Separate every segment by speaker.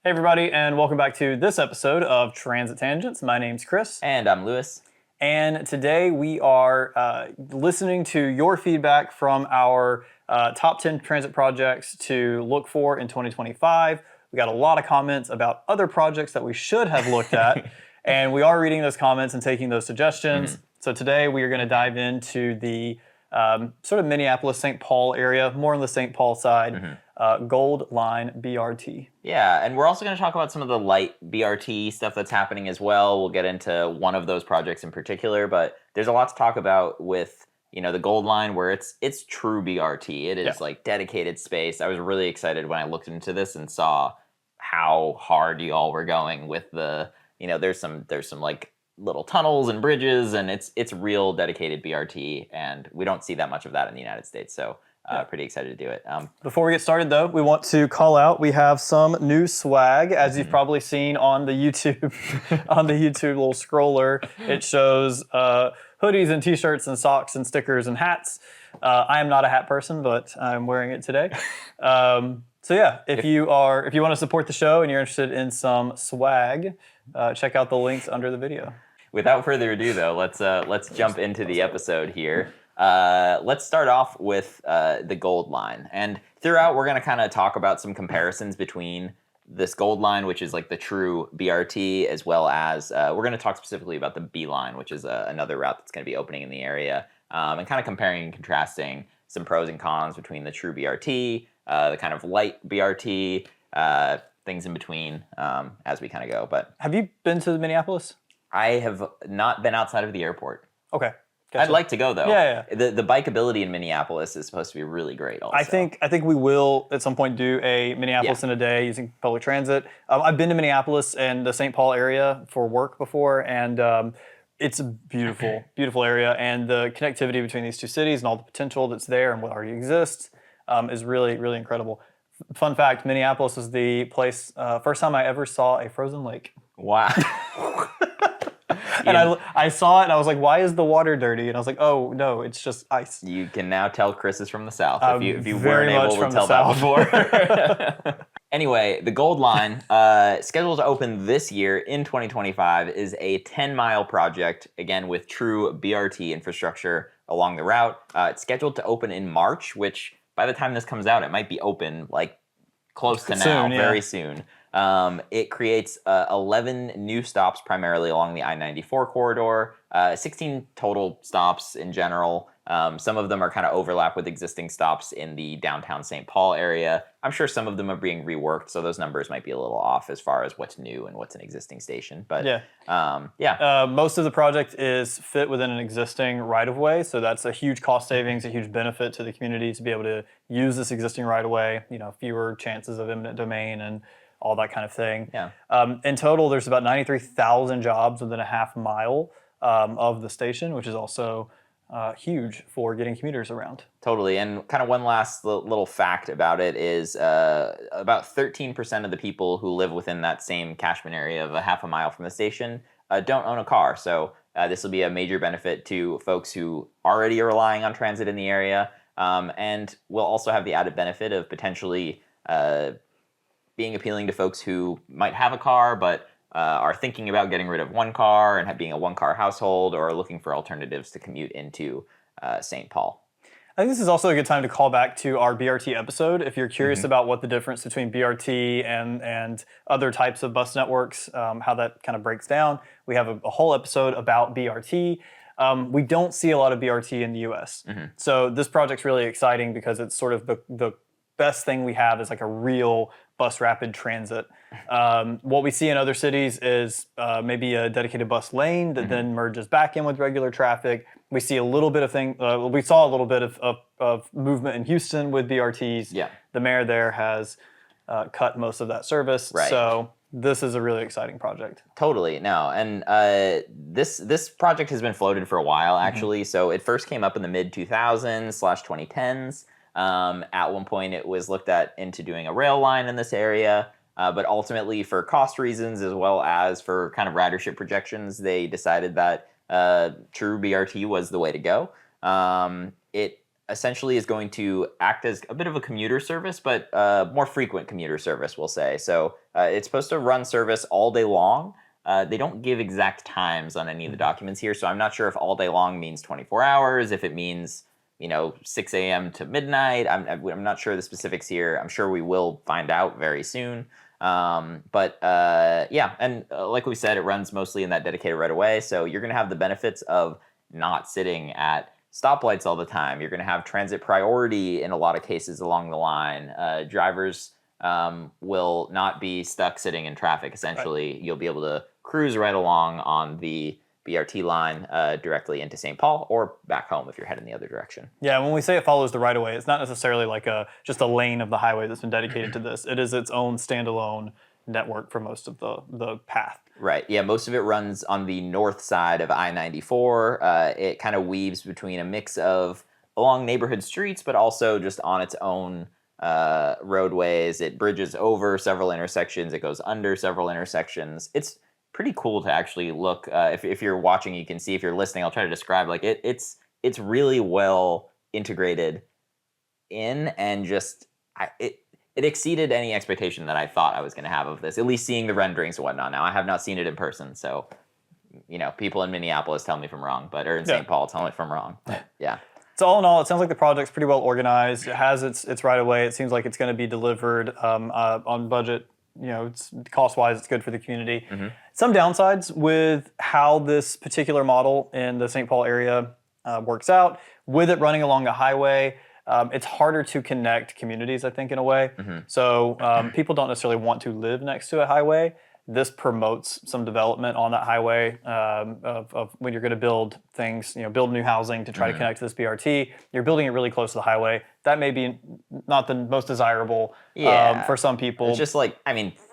Speaker 1: Hey everybody, and welcome back to this episode of Transit Tangents. My name's Chris.
Speaker 2: And I'm Lewis.
Speaker 1: And today we are listening to your feedback from our top 10 transit projects to look for in 2025. We got a lot of comments about other projects that we should have looked at, and we are reading those comments and taking those suggestions. So today we are going to dive into the sort of Minneapolis, St. Paul area, more on the St. Paul side, Gold Line BRT.
Speaker 2: Yeah, and we're also going to talk about some of the light BRT stuff that's happening as well. We'll get into one of those projects in particular, but there's a lot to talk about with, you know, the Gold Line, where it's true BRT. It is like dedicated space. I was really excited when I looked into this and saw how hard you all were going with the, you know, there's some like little tunnels and bridges, and it's real dedicated BRT, and we don't see that much of that in the United States. So pretty excited to do it.
Speaker 1: Before we get started, though, we want to call out we have some new swag, as you've probably seen on the YouTube little scroller. It shows hoodies and T-shirts and socks and stickers and hats. I am not a hat person, but I'm wearing it today. So yeah, if you want to support the show and you're interested in some swag, check out the links under the video.
Speaker 2: Without further ado, though, let's jump into the episode here. Let's start off with the Gold Line. And throughout, we're going to kind of talk about some comparisons between this Gold Line, which is like the true BRT, as well as we're going to talk specifically about the B Line, which is another route that's going to be opening in the area, and kind of comparing and contrasting some pros and cons between the true BRT, the kind of light BRT, things in between as we kind of go. But
Speaker 1: have you been to Minneapolis?
Speaker 2: I have not been outside of the airport.
Speaker 1: Okay.
Speaker 2: Gotcha. I'd like to go, though.
Speaker 1: Yeah.
Speaker 2: The bikeability in Minneapolis is supposed to be really great also.
Speaker 1: I think we will at some point do a Minneapolis in a day using public transit. I've been to Minneapolis and the St. Paul area for work before, and it's a beautiful, beautiful area. And the connectivity between these two cities and all the potential that's there and what already exists is really, really incredible. Fun fact, Minneapolis was the place, first time I ever saw a frozen lake.
Speaker 2: Wow.
Speaker 1: And I saw it and I was like, why is the water dirty? And I was like, oh, no, it's just ice.
Speaker 2: You can now tell Chris is from the South if you
Speaker 1: very
Speaker 2: weren't able to tell that before. Anyway, the Gold Line, scheduled to open this year in 2025, is a 10-mile project, again, with true BRT infrastructure along the route. It's scheduled to open in March, which by the time this comes out, it might be open like close to now, very soon. It creates 11 new stops primarily along the I-94 corridor, 16 total stops in general. Some of them are kind of overlap with existing stops in the downtown St. Paul area. I'm sure some of them are being reworked, so those numbers might be a little off as far as what's new and what's an existing station. But
Speaker 1: most of the project is fit within an existing right-of-way, so that's a huge cost savings, a huge benefit to the community to be able to use this existing right-of-way. You know, fewer chances of eminent domain and all that kind of thing.
Speaker 2: Yeah.
Speaker 1: In total, there's about 93,000 jobs within a half mile of the station, which is also huge for getting commuters around.
Speaker 2: Totally. And kind of one last little fact about it is about 13% of the people who live within that same catchment area of a half a mile from the station don't own a car. So this will be a major benefit to folks who already are relying on transit in the area, and will also have the added benefit of potentially being appealing to folks who might have a car but are thinking about getting rid of one car and being a one-car household, or are looking for alternatives to commute into St. Paul.
Speaker 1: I think this is also a good time to call back to our BRT episode. If you're curious about what the difference between BRT and other types of bus networks, how that kind of breaks down, we have a whole episode about BRT. We don't see a lot of BRT in the US. So this project's really exciting because it's sort of the best thing we have is like a real bus rapid transit. What we see in other cities is maybe a dedicated bus lane that then merges back in with regular traffic. We see a little bit of we saw a little bit of movement in Houston with BRTs.
Speaker 2: Yeah.
Speaker 1: The mayor there has cut most of that service.
Speaker 2: Right.
Speaker 1: So this is a really exciting project.
Speaker 2: Totally. No, and this project has been floated for a while, actually. So it first came up in the mid-2000s/2010s. At one point, it was looked at into doing a rail line in this area. But ultimately, for cost reasons as well as for kind of ridership projections, they decided that true BRT was the way to go. It essentially is going to act as a bit of a commuter service, but more frequent commuter service, we'll say. So It's supposed to run service all day long. They don't give exact times on any of the documents here, so I'm not sure if all day long means 24 hours, if it means 6 a.m. to midnight. I'm not sure the specifics here. I'm sure we will find out very soon. Yeah, and like we said, it runs mostly in that dedicated right of way, so you're going to have the benefits of not sitting at stoplights all the time. You're going to have transit priority in a lot of cases along the line. Drivers will not be stuck sitting in traffic, essentially. Right. You'll be able to cruise right along on the BRT line directly into St. Paul or back home if you're heading the other direction.
Speaker 1: Yeah, when we say it follows the right-of-way, it's not necessarily like just a lane of the highway that's been dedicated to this. It is its own standalone network for most of the path.
Speaker 2: Right, yeah, most of it runs on the north side of I-94. It kind of weaves between a mix of along neighborhood streets, but also just on its own roadways. It bridges over several intersections. It goes under several intersections. It's pretty cool to actually look. If you're watching, you can see. If you're listening, I'll try to describe. Like it's really well integrated in, and just it exceeded any expectation that I thought I was going to have of this. At least seeing the renderings and whatnot. Now I have not seen it in person, so people in Minneapolis tell me if I'm wrong, or in St. Paul tell me if I'm wrong. But, yeah.
Speaker 1: So all in all, it sounds like the project's pretty well organized. It has its right of way. It seems like it's going to be delivered on budget. It's cost-wise, it's good for the community. Mm-hmm. Some downsides with how this particular model in the St. Paul area works out. With it running along a highway, it's harder to connect communities, I think, in a way. Mm-hmm. So people don't necessarily want to live next to a highway. This promotes some development on that highway of when you're going to build things, build new housing to try to connect to this BRT. You're building it really close to the highway. That may be not the most desirable for some people.
Speaker 2: It's just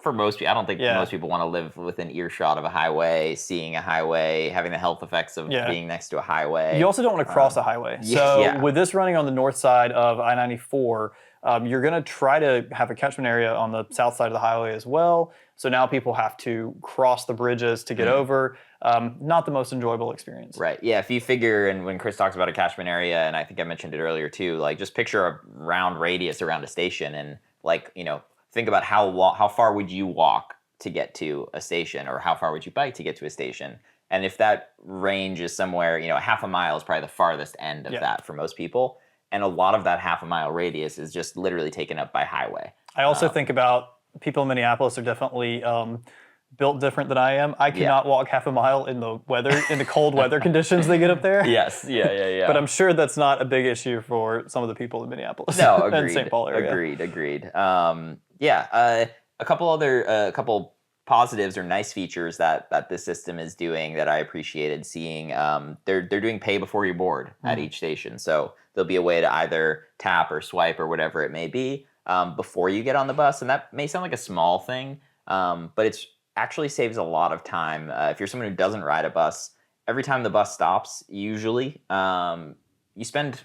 Speaker 2: for most people, I don't think most people want to live within earshot of a highway, seeing a highway, having the health effects of being next to a highway.
Speaker 1: You also don't want to cross a highway. So with this running on the north side of I-94, you're going to try to have a catchment area on the south side of the highway as well. So now people have to cross the bridges to get over. Not the most enjoyable experience.
Speaker 2: Right. Yeah. If you figure, and when Chris talks about a catchment area, and I think I mentioned it earlier too, just picture a round radius around a station, and think about how far would you walk to get to a station, or how far would you bike to get to a station? And if that range is somewhere, half a mile is probably the farthest end of that for most people. And a lot of that half a mile radius is just literally taken up by highway.
Speaker 1: I also think about people in Minneapolis are definitely built different than I am. I cannot walk half a mile in the cold weather conditions they get up there.
Speaker 2: Yes, yeah.
Speaker 1: But I'm sure that's not a big issue for some of the people in Minneapolis.
Speaker 2: No, agreed.
Speaker 1: And St. Paul area.
Speaker 2: Agreed. A couple positives or nice features that this system is doing that I appreciated seeing. They're doing pay before you board at each station, so there'll be a way to either tap or swipe or whatever it may be before you get on the bus, and that may sound like a small thing, but it's actually saves a lot of time. If you're someone who doesn't ride a bus, every time the bus stops, usually you spend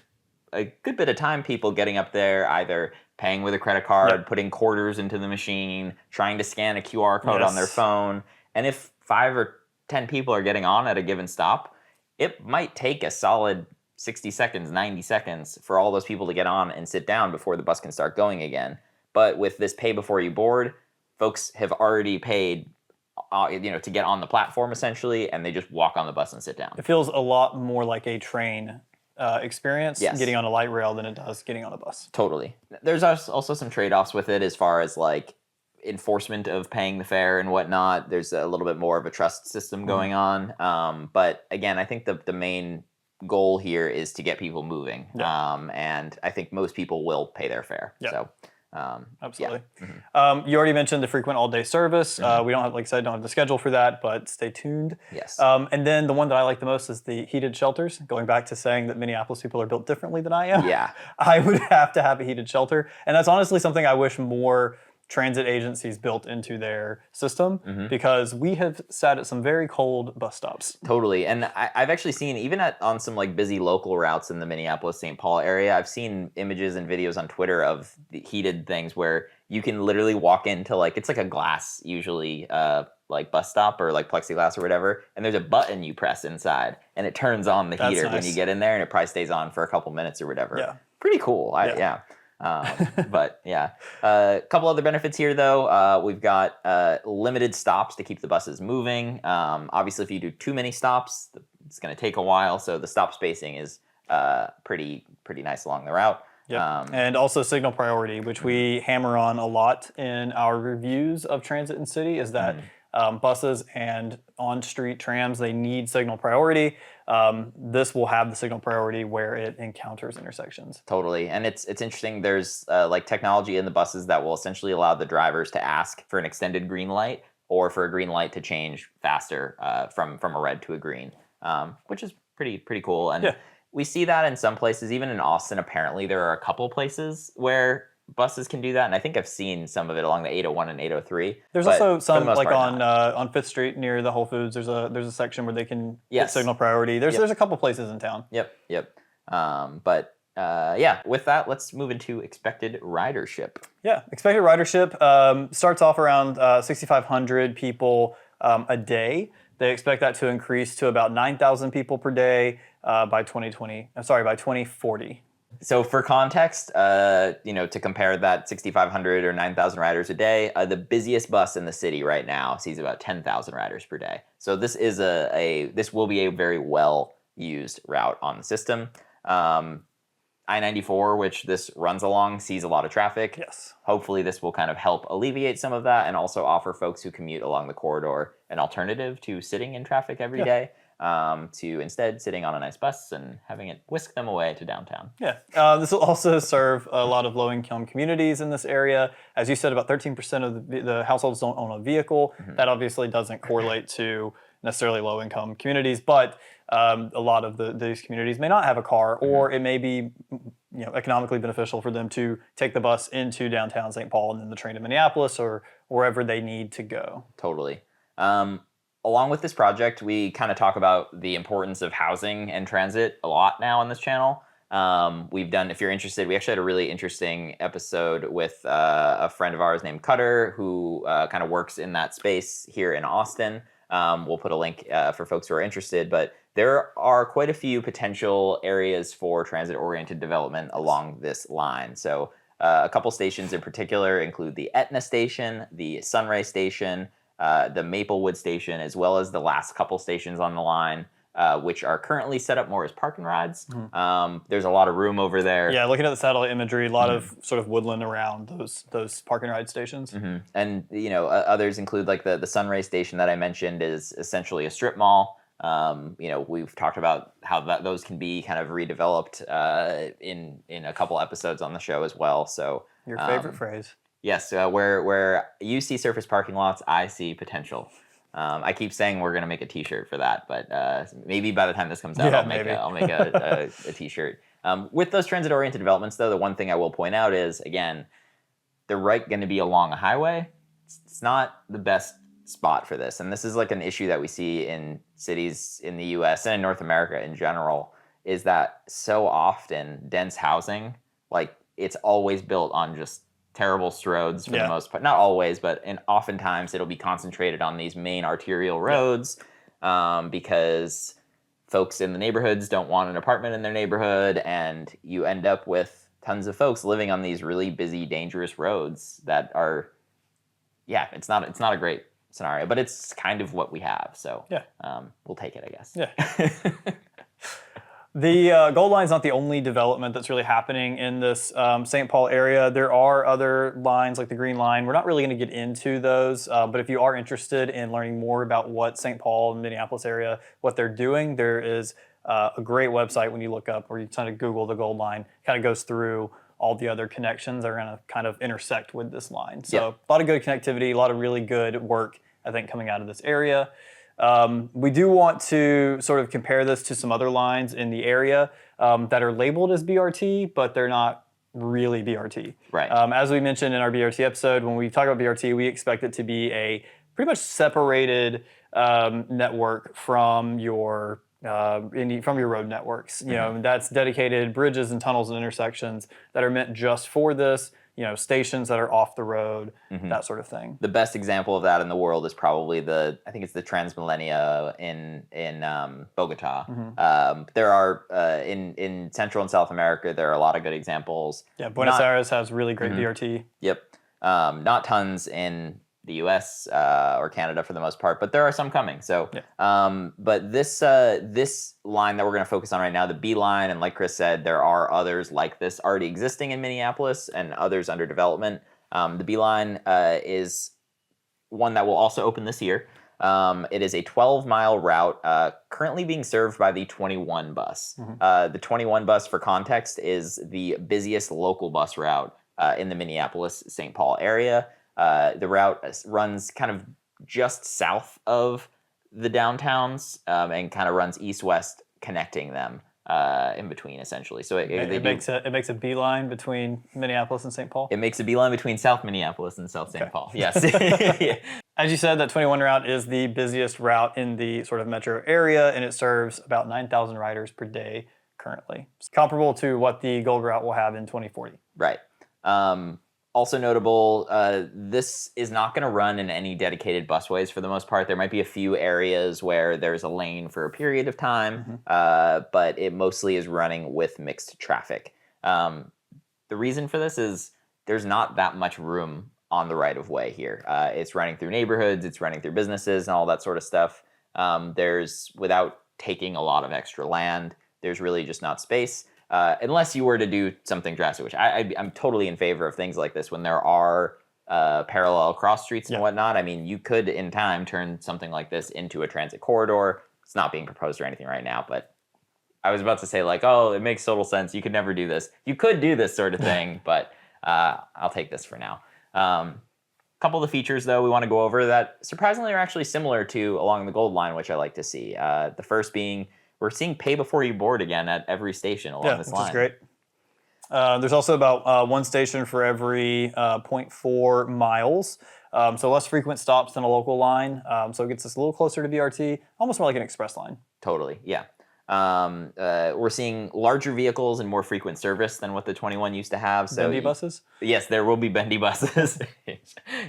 Speaker 2: a good bit of time people getting up there, either paying with a credit card, putting quarters into the machine, trying to scan a QR code on their phone. And if 5 or 10 people are getting on at a given stop, it might take a solid 60 seconds, 90 seconds for all those people to get on and sit down before the bus can start going again. But with this pay before you board, folks have already paid to get on the platform essentially, and they just walk on the bus and sit down.
Speaker 1: It feels a lot more like a train experience getting on a light rail than it does getting on a bus.
Speaker 2: Totally. There's also some trade-offs with it as far as enforcement of paying the fare and whatnot. There's a little bit more of a trust system going on. But again, I think the main goal here is to get people moving. And I think most people will pay their fare. So
Speaker 1: absolutely. You already mentioned the frequent all-day service. We don't have, like I said, don't have the schedule for that, but stay tuned.
Speaker 2: Yes.
Speaker 1: And then the one that I like the most is the heated shelters. Going back to saying that Minneapolis people are built differently than I am.
Speaker 2: Yeah.
Speaker 1: I would have to have a heated shelter, and that's honestly something I wish more transit agencies built into their system, because we have sat at some very cold bus stops.
Speaker 2: Totally. And I've actually seen, even on some busy local routes in the Minneapolis-St. Paul area, I've seen images and videos on Twitter of the heated things where you can literally walk into it's like a glass usually bus stop or plexiglass or whatever, and there's a button you press inside and it turns on the heater when you get in there, and it probably stays on for a couple minutes or whatever.
Speaker 1: Yeah.
Speaker 2: Pretty cool. But yeah, a couple other benefits here though. We've got limited stops to keep the buses moving. Obviously, if you do too many stops, it's going to take a while. So the stop spacing is pretty nice along the route.
Speaker 1: Yep. And also signal priority, which we hammer on a lot in our reviews of transit in city, is that buses and on-street trams, they need signal priority. This will have the signal priority where it encounters intersections.
Speaker 2: Totally. And it's interesting. There's like technology in the buses that will essentially allow the drivers to ask for an extended green light or for a green light to change faster from a red to a green, which is pretty cool. And we see that in some places, even in Austin. Apparently, there are a couple places where buses can do that, and I think I've seen some of it along the 801 and 803.
Speaker 1: There's also some like on Fifth Street near the Whole Foods. There's a section where they can get signal priority. There's a couple places in town.
Speaker 2: Yep. But yeah, with that, let's move into expected ridership.
Speaker 1: Yeah, expected ridership starts off around 6,500 people a day. They expect that to increase to about 9,000 people per day by 2040.
Speaker 2: So for context, to compare that 6,500 or 9,000 riders a day, the busiest bus in the city right now sees about 10,000 riders per day. So this is this will be a very well used route on the system. I-94, which this runs along, sees a lot of traffic.
Speaker 1: Yes.
Speaker 2: Hopefully this will kind of help alleviate some of that and also offer folks who commute along the corridor an alternative to sitting in traffic every day, to instead sitting on a nice bus and having it whisk them away to downtown.
Speaker 1: Yeah. This will also serve a lot of low-income communities in this area. As you said, about 13% of the households don't own a vehicle. That obviously doesn't correlate to necessarily low-income communities, but a lot of these communities may not have a car, or it may be economically beneficial for them to take the bus into downtown St. Paul and then the train to Minneapolis or wherever they need to go.
Speaker 2: Totally. Along with this project, we kind of talk about the importance of housing and transit a lot now on this channel. We've done, if you're interested, we actually had a really interesting episode with a friend of ours named Cutter, who kind of works in that space here in Austin. We'll put a link for folks who are interested, but there are quite a few potential areas for transit-oriented development along this line. So a couple stations in particular include the Etna station, the Sunray station, the Maplewood station, as well as the last couple stations on the line, which are currently set up more as park and rides. There's a lot of room over there.
Speaker 1: Yeah, looking at the satellite imagery, a lot of sort of woodland around those park and ride stations.
Speaker 2: And others include like the Sunray station that I mentioned is essentially a strip mall. We've talked about how those can be kind of redeveloped in a couple episodes on the show as well. So
Speaker 1: your favorite phrase.
Speaker 2: Yes, where you see surface parking lots, I see potential. I keep saying we're going to make a T-shirt for that, but maybe by the time this comes out, I'll make a T-shirt. With those transit-oriented developments, though, the one thing I will point out is, again, they're going to be along a highway. It's not the best spot for this, and this is like an issue that we see in cities in the U.S. and in North America in general, is that so often dense housing, like it's always built on just terrible roads for the most part. Not always, but oftentimes it'll be concentrated on these main arterial roads because folks in the neighborhoods don't want an apartment in their neighborhood, and you end up with tons of folks living on these really busy, dangerous roads that are, it's not a great scenario, but it's kind of what we have. So we'll take it, I guess.
Speaker 1: Yeah. The Gold Line's not the only development that's really happening in this St. Paul area. There are other lines like the Green Line. We're not really going to get into those, but if you are interested in learning more about what St. Paul and Minneapolis area, what they're doing, there is a great website when you look up, or you kind of Google the Gold Line, kind of goes through all the other connections that are going to kind of intersect with this line. So a lot of good connectivity, a lot of really good work, I think, coming out of this area. We do want to sort of compare this to some other lines in the area that are labeled as BRT, but they're not really BRT.
Speaker 2: Right.
Speaker 1: As we mentioned in our BRT episode, when we talk about BRT, we expect it to be a pretty much separated network from your road networks. That's dedicated bridges and tunnels and intersections that are meant just for this. stations that are off the road, that sort of thing.
Speaker 2: The best example of that in the world is probably I think it's the Transmillennia in Bogota. There are in Central and South America, there are a lot of good examples.
Speaker 1: Yeah, Buenos Aires has really great BRT.
Speaker 2: Yep. Not tons in the U.S. Or Canada for the most part, but there are some coming. So, but this line that we're going to focus on right now, the B line, and like Chris said, there are others like this already existing in Minneapolis and others under development. The B line is one that will also open this year. It is a 12-mile route currently being served by the 21 bus. The 21 bus, for context, is the busiest local bus route in the Minneapolis St Paul area. The route runs kind of just south of the downtowns and kind of runs east-west, connecting them in between, essentially. So it
Speaker 1: makes a beeline between Minneapolis and St. Paul?
Speaker 2: It makes a beeline between South Minneapolis and South St. Paul, yes.
Speaker 1: Yeah. As you said, that 21 route is the busiest route in the sort of metro area, and it serves about 9,000 riders per day currently. It's comparable to what the Gold route will have in 2040.
Speaker 2: Right. Also notable, this is not going to run in any dedicated busways for the most part. There might be a few areas where there's a lane for a period of time, but it mostly is running with mixed traffic. The reason for this is there's not that much room on the right-of-way here. It's running through neighborhoods, it's running through businesses and all that sort of stuff. Without taking a lot of extra land, there's really just not space. Unless you were to do something drastic, which I'm totally in favor of things like this when there are parallel cross streets and whatnot. I mean, you could in time turn something like this into a transit corridor. It's not being proposed or anything right now, but I was about to say like, oh, it makes total sense. You could never do this. You could do this sort of thing, but I'll take this for now. Couple of the features, though, we want to go over that surprisingly are actually similar to along the Gold line, which I like to see. The first being, we're seeing pay before you board again at every station along this line.
Speaker 1: Which is great. There's also about one station for every 0.4 miles, so less frequent stops than a local line. So it gets us a little closer to BRT, almost more like an express line.
Speaker 2: Totally, yeah. We're seeing larger vehicles and more frequent service than what the 21 used to have. So
Speaker 1: bendy buses?
Speaker 2: Yes, there will be bendy buses.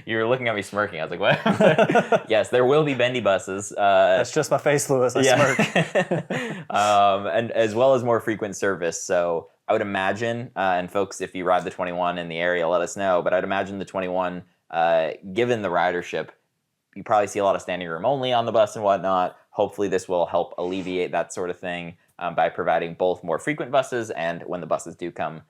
Speaker 2: You were looking at me smirking. I was like, what? Yes, there will be bendy buses.
Speaker 1: That's just my face, Lewis. I smirk.
Speaker 2: And as well as more frequent service. So I would imagine, and folks, if you ride the 21 in the area, let us know. But I'd imagine the 21, given the ridership, you probably see a lot of standing room only on the bus and whatnot. Hopefully this will help alleviate that sort of thing by providing both more frequent buses, and when the buses do come,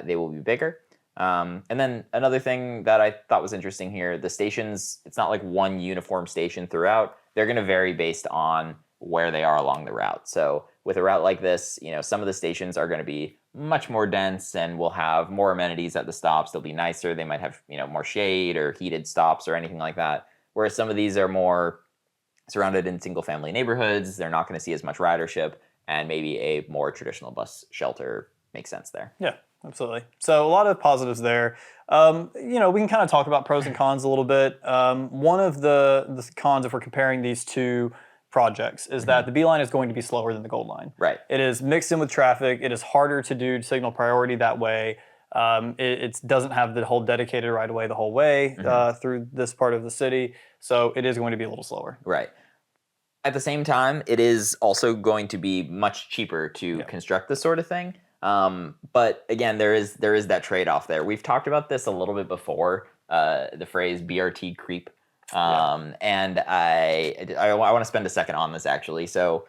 Speaker 2: they will be bigger. And then another thing that I thought was interesting here, the stations, it's not like one uniform station throughout. They're going to vary based on where they are along the route. So with a route like this, some of the stations are going to be much more dense and will have more amenities at the stops. They'll be nicer. They might have, more shade or heated stops or anything like that. Whereas some of these are more surrounded in single-family neighborhoods. They're not going to see as much ridership, and maybe a more traditional bus shelter makes sense there.
Speaker 1: Yeah, absolutely. So a lot of positives there. We can kind of talk about pros and cons a little bit. One of the cons, if we're comparing these two projects, is that the B line is going to be slower than the Gold line.
Speaker 2: Right.
Speaker 1: It is mixed in with traffic. It is harder to do signal priority that way. It doesn't have the whole dedicated right of way the whole way through this part of the city, so it is going to be a little slower.
Speaker 2: Right. At the same time, it is also going to be much cheaper to construct this sort of thing. But again, there is that trade-off there. We've talked about this a little bit before, the phrase BRT creep. And I want to spend a second on this actually. So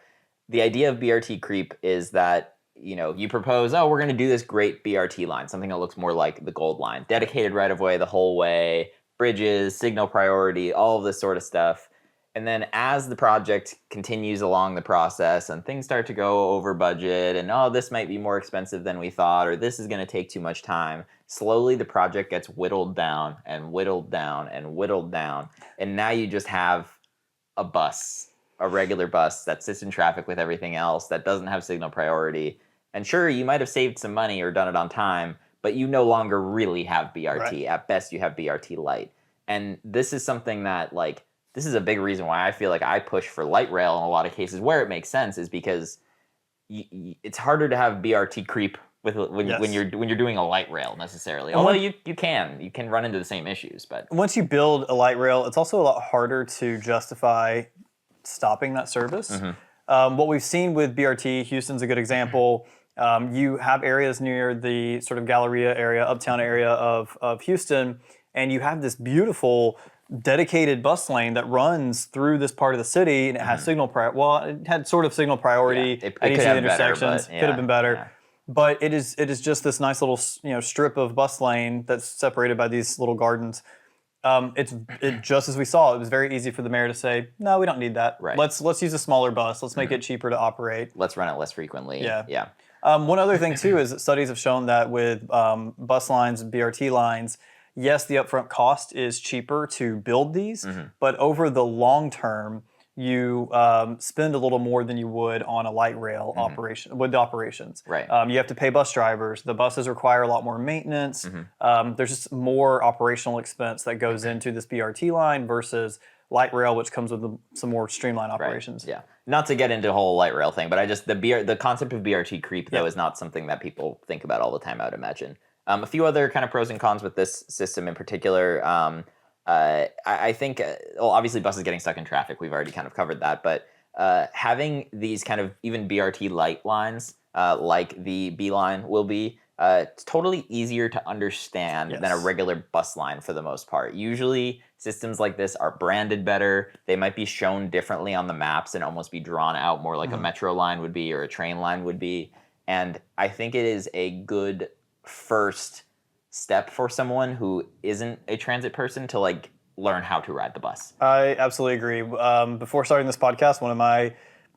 Speaker 2: the idea of BRT creep is that you propose, we're going to do this great BRT line, something that looks more like the Gold line, dedicated right of way the whole way, bridges, signal priority, all of this sort of stuff. And then as the project continues along the process and things start to go over budget and, this might be more expensive than we thought, or this is going to take too much time, slowly the project gets whittled down and whittled down and whittled down. And now you just have a regular bus that sits in traffic with everything else, that doesn't have signal priority. And sure, you might have saved some money or done it on time, but you no longer really have BRT. Right. At best, you have BRT-Lite. And this is something that, this is a big reason why I feel like I push for light rail in a lot of cases where it makes sense, is because it's harder to have BRT creep when
Speaker 1: Yes.
Speaker 2: you're doing a light rail necessarily.
Speaker 1: And
Speaker 2: Although you can run into the same issues, but
Speaker 1: once you build a light rail, it's also a lot harder to justify stopping that service. What we've seen with BRT, Houston's a good example. You have areas near the sort of Galleria area, uptown area of Houston, and you have this beautiful dedicated bus lane that runs through this part of the city, and it has signal it had sort of signal priority
Speaker 2: it
Speaker 1: at each
Speaker 2: could
Speaker 1: of the
Speaker 2: have better,
Speaker 1: intersections.
Speaker 2: but
Speaker 1: Could have been better.
Speaker 2: yeah.
Speaker 1: But it is just this nice little strip of bus lane that's separated by these little gardens. It's just as we saw. It was very easy for the mayor to say, "No, we don't need that.
Speaker 2: Right.
Speaker 1: Let's use a smaller bus. Let's make it cheaper to operate."
Speaker 2: Let's run it less frequently.
Speaker 1: Yeah.
Speaker 2: Yeah.
Speaker 1: One other thing too is that studies have shown that with bus lines and BRT lines, yes, the upfront cost is cheaper to build these, but over the long term, you spend a little more than you would on a light rail operation with the operations.
Speaker 2: Right.
Speaker 1: You have to pay bus drivers. The buses require a lot more maintenance. There's just more operational expense that goes into this BRT line versus light rail, which comes with some more streamlined operations.
Speaker 2: Yeah. Not to get into a whole light rail thing, but I just the concept of BRT creep though is not something that people think about all the time, I would imagine. A few other kind of pros and cons with this system in particular. I think, well, obviously buses getting stuck in traffic, we've already kind of covered that, but having these kind of even BRT-Lite lines, like the B line will be, it's totally easier to understand than a regular bus line for the most part. Usually systems like this are branded better. They might be shown differently on the maps and almost be drawn out more like a metro line would be or a train line would be. And I think it is a good first step for someone who isn't a transit person to like learn how to ride the bus.
Speaker 1: I absolutely agree. Before starting this podcast, one of my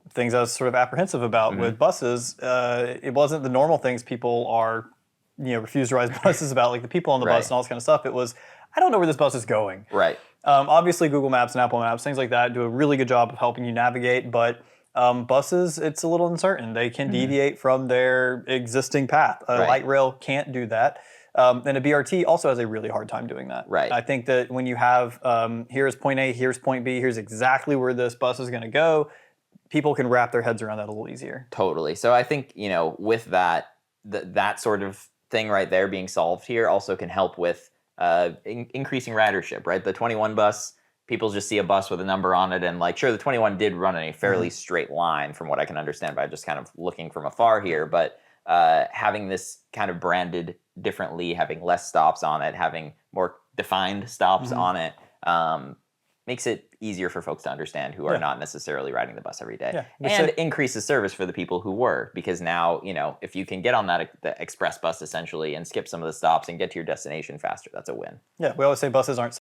Speaker 1: things I was sort of apprehensive about with buses, it wasn't the normal things people are, refuse to ride buses about, like the people on the bus and all this kind of stuff. It was, I don't know where this bus is going.
Speaker 2: Right.
Speaker 1: Obviously, Google Maps and Apple Maps, things like that, do a really good job of helping you navigate, but buses, it's a little uncertain. They can deviate from their existing path. A light rail can't do that. And a BRT also has a really hard time doing that.
Speaker 2: Right.
Speaker 1: I think that when you have, here's point A, here's point B, here's exactly where this bus is going to go, people can wrap their heads around that a little easier.
Speaker 2: Totally. So I think, with that, that sort of thing right there being solved here also can help with increasing ridership, right? The 21 bus, people just see a bus with a number on it and like, sure, the 21 did run in a fairly straight line from what I can understand by just kind of looking from afar here, but having this kind of branded differently, having less stops on it, having more defined stops on it, makes it easier for folks to understand who are not necessarily riding the bus every day. And increases service for the people who were, because now, if you can get on the express bus essentially and skip some of the stops and get to your destination faster, that's a win.
Speaker 1: Yeah, we always say buses aren't